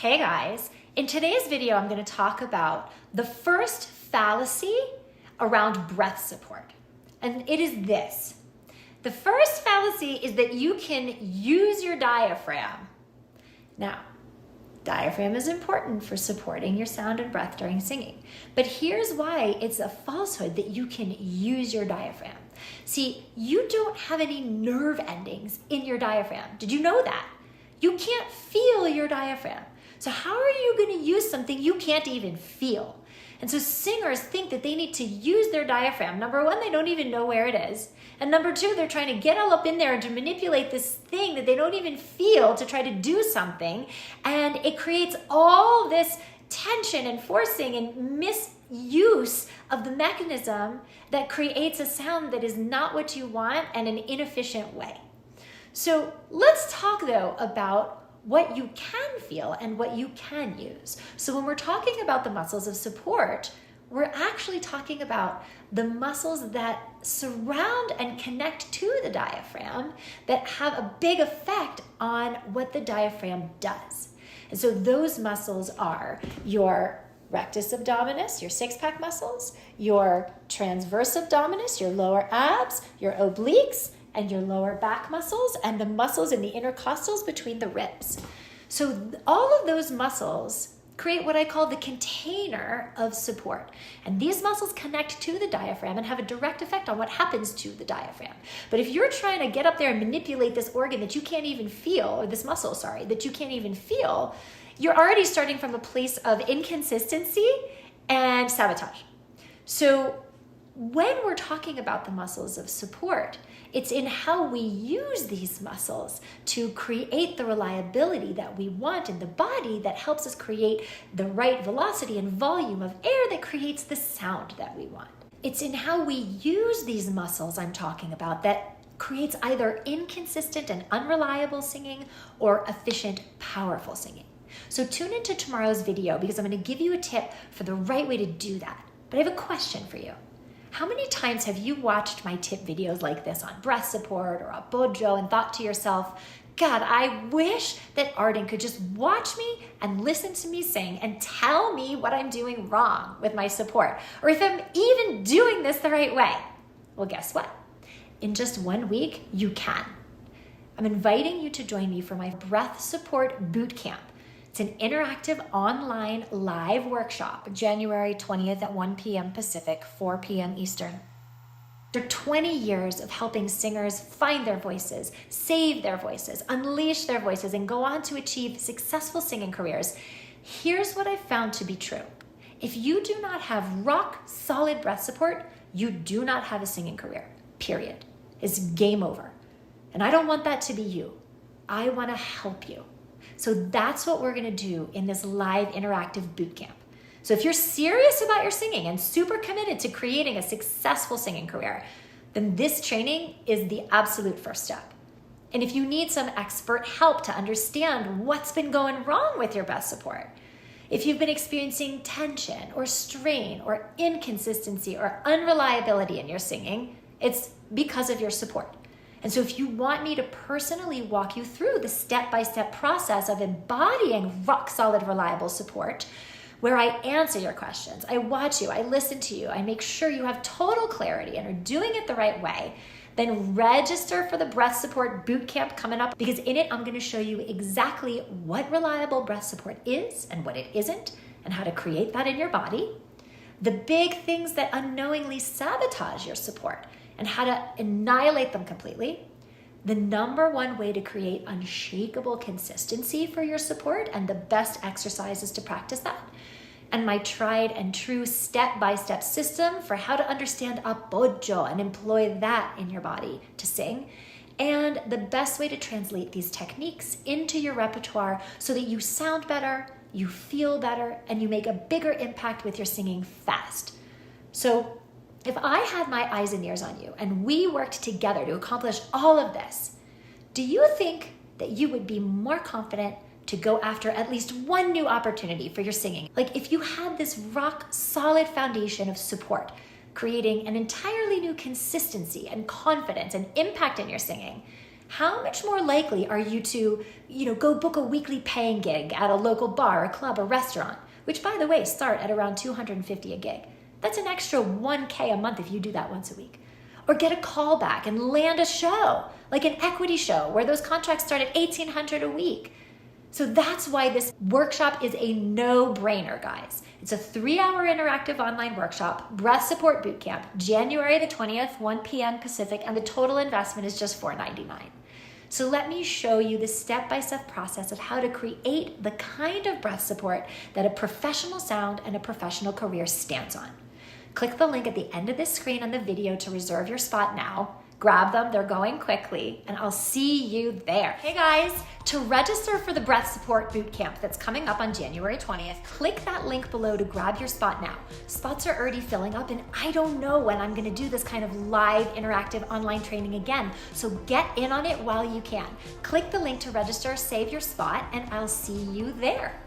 Hey guys, in today's video I'm going to talk about the first fallacy around breath support. And it is this. The first fallacy is that you can use your diaphragm. Now, diaphragm is important for supporting your sound and breath during singing. But here's why it's a falsehood that you can use your diaphragm. See, you don't have any nerve endings in your diaphragm. Did you know that? You can't feel your diaphragm. So how are you going to use something you can't even feel? And so singers think that they need to use their diaphragm. Number one, they don't even know where it is. And number two, they're trying to get all up in there and to manipulate this thing that they don't even feel to try to do something. And it creates all this tension and forcing and misuse of the mechanism that creates a sound that is not what you want and an inefficient way. So let's talk though about what you can feel and what you can use. So when we're talking about the muscles of support, we're actually talking about the muscles that surround and connect to the diaphragm that have a big effect on what the diaphragm does. And so those muscles are your rectus abdominis, your six-pack muscles, your transverse abdominis, your lower abs, your obliques, and your lower back muscles, and the muscles in the intercostals between the ribs. So all of those muscles create what I call the container of support. And these muscles connect to the diaphragm and have a direct effect on what happens to the diaphragm. But if you're trying to get up there and manipulate this organ that you can't even feel, or this muscle, sorry, that you can't even feel, you're already starting from a place of inconsistency and sabotage. So when we're talking about the muscles of support, it's in how we use these muscles to create the reliability that we want in the body that helps us create the right velocity and volume of air that creates the sound that we want. It's in how we use these muscles I'm talking about that creates either inconsistent and unreliable singing or efficient, powerful singing. So tune into tomorrow's video because I'm going to give you a tip for the right way to do that. But I have a question for you. How many times have you watched my tip videos like this on breath support or abojo and thought to yourself, God, I wish that Arden could just watch me and listen to me sing and tell me what I'm doing wrong with my support, or if I'm even doing this the right way? Well, guess what? In just 1 week, you can. I'm inviting you to join me for my breath support boot camp. It's an interactive online live workshop, January 20th at 1 p.m. Pacific, 4 p.m. Eastern. After 20 years of helping singers find their voices, save their voices, unleash their voices, and go on to achieve successful singing careers, here's what I've found to be true. If you do not have rock solid breath support, you do not have a singing career, period. It's game over. And I don't want that to be you. I want to help you. So that's what we're going to do in this live interactive boot camp. So if you're serious about your singing and super committed to creating a successful singing career, then this training is the absolute first step. And if you need some expert help to understand what's been going wrong with your breath support, if you've been experiencing tension or strain or inconsistency or unreliability in your singing, it's because of your support. And so if you want me to personally walk you through the step-by-step process of embodying rock-solid, reliable support, where I answer your questions, I watch you, I listen to you, I make sure you have total clarity and are doing it the right way, then register for the breath support boot camp coming up, because in it, I'm gonna show you exactly what reliable breath support is and what it isn't, and how to create that in your body, the big things that unknowingly sabotage your support, and how to annihilate them completely, the number one way to create unshakable consistency for your support and the best exercises to practice that, and my tried and true step-by-step system for how to understand abojo and employ that in your body to sing, and the best way to translate these techniques into your repertoire so that you sound better, you feel better, and you make a bigger impact with your singing fast. So if I had my eyes and ears on you and we worked together to accomplish all of this, do you think that you would be more confident to go after at least one new opportunity for your singing? Like if you had this rock solid foundation of support, creating an entirely new consistency and confidence and impact in your singing, how much more likely are you to, go book a weekly paying gig at a local bar, a club, or restaurant, which by the way, start at around $250 a gig. That's an extra $1K a month if you do that once a week. Or get a call back and land a show, like an equity show where those contracts start at $1,800 a week. So that's why this workshop is a no-brainer, guys. It's a 3-hour interactive online workshop, breath support bootcamp, January the 20th, 1 p.m. Pacific, and the total investment is just $499. So let me show you the step-by-step process of how to create the kind of breath support that a professional sound and a professional career stands on. Click the link at the end of this screen on the video to reserve your spot now. Grab them, they're going quickly, and I'll see you there. Hey guys, to register for the Breath Support Bootcamp that's coming up on January 20th, click that link below to grab your spot now. Spots are already filling up, and I don't know when I'm gonna do this kind of live interactive online training again, so get in on it while you can. Click the link to register, save your spot, and I'll see you there.